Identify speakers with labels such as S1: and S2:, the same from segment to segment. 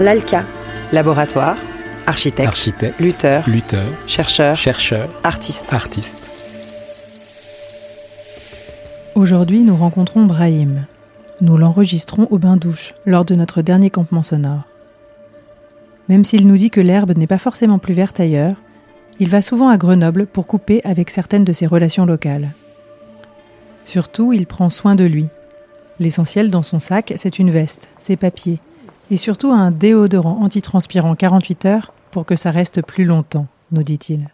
S1: L'ALCA.
S2: Laboratoire, architecte, lutteur, chercheur, artiste.
S3: Aujourd'hui, nous rencontrons Brahim. Nous l'enregistrons au bain-douche lors de notre dernier campement sonore. Même s'il nous dit que l'herbe n'est pas forcément plus verte ailleurs, il va souvent à Grenoble pour couper avec certaines de ses relations locales. Surtout, il prend soin de lui. L'essentiel dans son sac, c'est une veste, ses papiers, et surtout un déodorant antitranspirant 48 heures pour que ça reste plus longtemps, nous dit-il.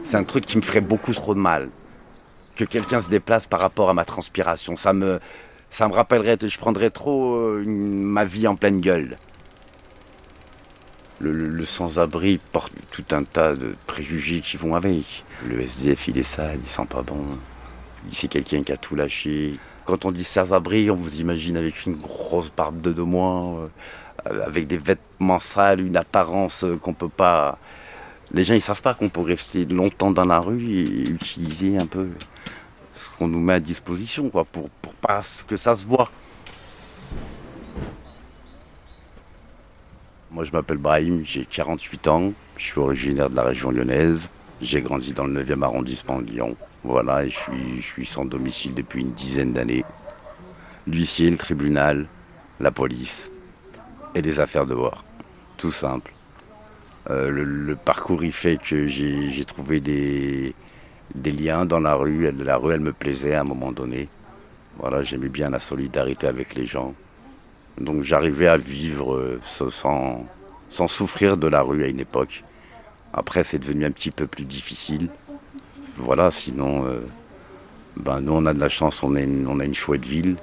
S4: C'est un truc qui me ferait beaucoup trop de mal. Que quelqu'un se déplace par rapport à ma transpiration. Ça me rappellerait, je prendrais trop ma vie en pleine gueule. Le sans-abri porte tout un tas de préjugés qui vont avec. Le SDF, il est sale, il sent pas bon. C'est quelqu'un qui a tout lâché. Quand on dit sans-abri, on vous imagine avec une grosse barbe de 2 mois, avec des vêtements sales, une apparence qu'on peut pas... Les gens, ils savent pas qu'on peut rester longtemps dans la rue et utiliser un peu ce qu'on nous met à disposition, quoi, pour pas que ça se voit. Moi, je m'appelle Brahim, j'ai 48 ans, je suis originaire de la région lyonnaise. J'ai grandi dans le 9e arrondissement de Lyon. Voilà, et je suis sans domicile depuis une dizaine d'années. L'huissier, le tribunal, la police et des affaires de voir. Tout simple. Le parcours, il fait que j'ai trouvé des liens dans la rue. La rue, elle me plaisait à un moment donné. Voilà, j'aimais bien la solidarité avec les gens. Donc j'arrivais à vivre sans souffrir de la rue à une époque. Après, c'est devenu un petit peu plus difficile. Voilà, sinon, nous, on a de la chance, on a une chouette ville.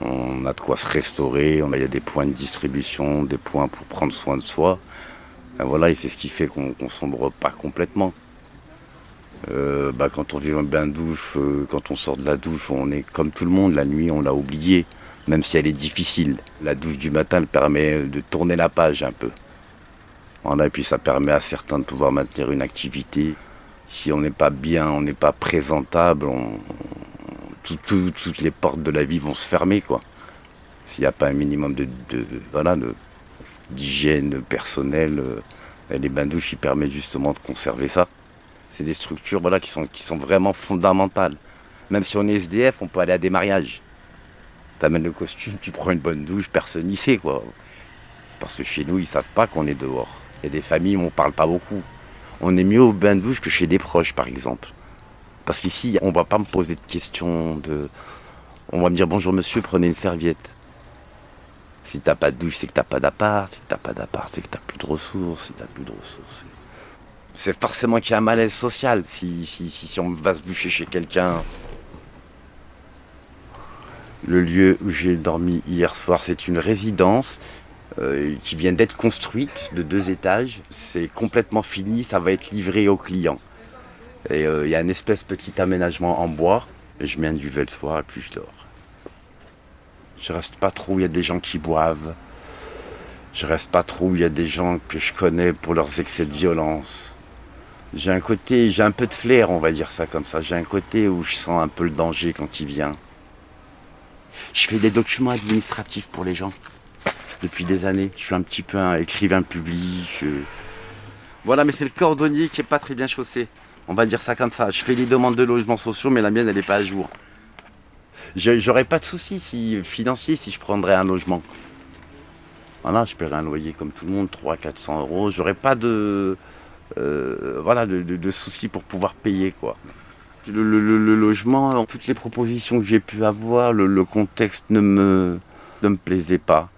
S4: On a de quoi se restaurer, il y a des points de distribution, des points pour prendre soin de soi. Et voilà, et c'est ce qui fait qu'on sombre pas complètement. Quand on vit un bain-douche, quand on sort de la douche, on est comme tout le monde. La nuit, on l'a oublié, même si elle est difficile. La douche du matin, elle permet de tourner la page un peu. Voilà, et puis ça permet à certains de pouvoir maintenir une activité. Si on n'est pas bien, on n'est pas présentable, toutes les portes de la vie vont se fermer, quoi. S'il n'y a pas un minimum d'hygiène personnelle, les bains-douches, ils permettent justement de conserver ça. C'est des structures qui sont vraiment fondamentales. Même si on est SDF, on peut aller à des mariages. T'amènes le costume, tu prends une bonne douche, personne n'y sait, quoi. Parce que chez nous, ils savent pas qu'on est dehors. Il y a des familles où on parle pas beaucoup. On est mieux au bain-douche que chez des proches, par exemple. Parce qu'ici, on va pas me poser de questions On va me dire « Bonjour monsieur, prenez une serviette ». Si t'as pas de douche, c'est que t'as pas d'appart. Si t'as pas d'appart, c'est que t'as plus de ressources. Si t'as plus de ressources, c'est forcément qu'il y a un malaise social si on va se boucher chez quelqu'un. Le lieu où j'ai dormi hier soir, c'est une résidence qui vient d'être construite de 2 étages. C'est complètement fini, ça va être livré aux clients. Et il y a une espèce de petit aménagement en bois. Et je mets un duvet le soir et puis je dors. Je reste pas trop où il y a des gens qui boivent. Je reste pas trop où il y a des gens que je connais pour leurs excès de violence. J'ai un peu de flair, on va dire ça comme ça. J'ai un côté où je sens un peu le danger quand il vient. Je fais des documents administratifs pour les gens. Depuis des années. Je suis un petit peu un écrivain public. Voilà, mais c'est le cordonnier qui est pas très bien chaussé. On va dire ça comme ça. Je fais les demandes de logements sociaux, mais la mienne, elle est pas à jour. J'aurais pas de soucis financiers si je prendrais un logement. Voilà, je paierais un loyer comme tout le monde, 300-400 euros. J'aurais pas de soucis pour pouvoir payer, quoi. Le logement, toutes les propositions que j'ai pu avoir, le contexte ne me plaisait pas.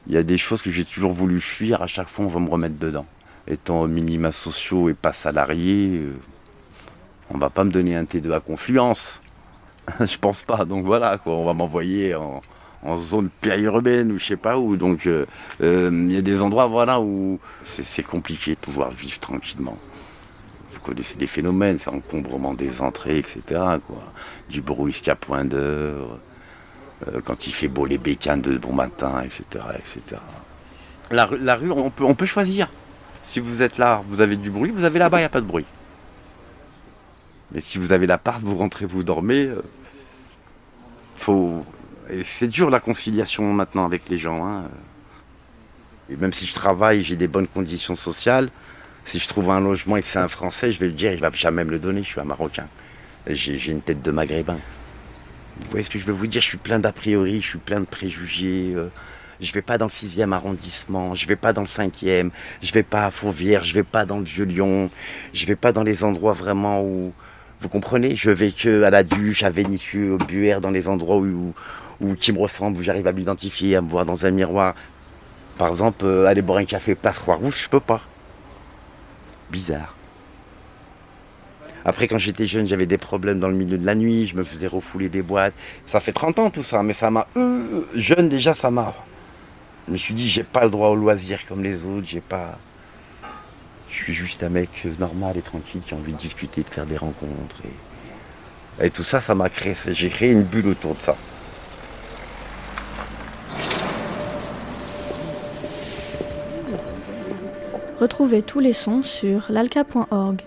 S4: Il y a des choses que j'ai toujours voulu fuir, à chaque fois on va me remettre dedans. Étant minima sociaux et pas salarié, on va pas me donner un T2 à Confluence. Je pense pas, donc voilà, quoi. On va m'envoyer en zone périurbaine ou je sais pas où. Donc il y a des endroits où c'est compliqué de pouvoir vivre tranquillement. Vous connaissez les phénomènes, c'est encombrement des entrées, etc., quoi. Du bruit jusqu'à point d'heure, quand il fait beau, les bécanes de bon matin, etc., etc. La rue, on peut choisir. Si vous êtes là, vous avez du bruit, vous avez là-bas, il n'y a pas de bruit. Mais si vous avez l'appart, vous rentrez, vous dormez, Et c'est dur la conciliation maintenant avec les gens. Hein. Et même si je travaille, j'ai des bonnes conditions sociales, si je trouve un logement et que c'est un Français, je vais lui dire, il va jamais me le donner, je suis un Marocain. J'ai une tête de Maghrébin. Vous voyez ce que je veux vous dire? Je suis plein d'a priori, je suis plein de préjugés. Je vais pas dans le 6e arrondissement, je vais pas dans le 5e, je vais pas à Fourvière, je vais pas dans le Vieux-Lyon, je vais pas dans les endroits vraiment où... Vous comprenez? Je vais que à la Duche, à Vénissieux, au Buère, dans les endroits qui me ressemblent, où j'arrive à m'identifier, à me voir dans un miroir. Par exemple, aller boire un café place Croix-Rousse, je peux pas. Bizarre. Après, quand j'étais jeune, j'avais des problèmes dans le milieu de la nuit, je me faisais refouler des boîtes. Ça fait 30 ans tout ça, mais ça m'a... jeune déjà, ça m'a... Je me suis dit, j'ai pas le droit au loisir comme les autres, j'ai pas... Je suis juste un mec normal et tranquille qui a envie de discuter, de faire des rencontres. Et tout ça, ça m'a créé... J'ai créé une bulle autour de ça.
S1: Retrouvez tous les sons sur lalka.org.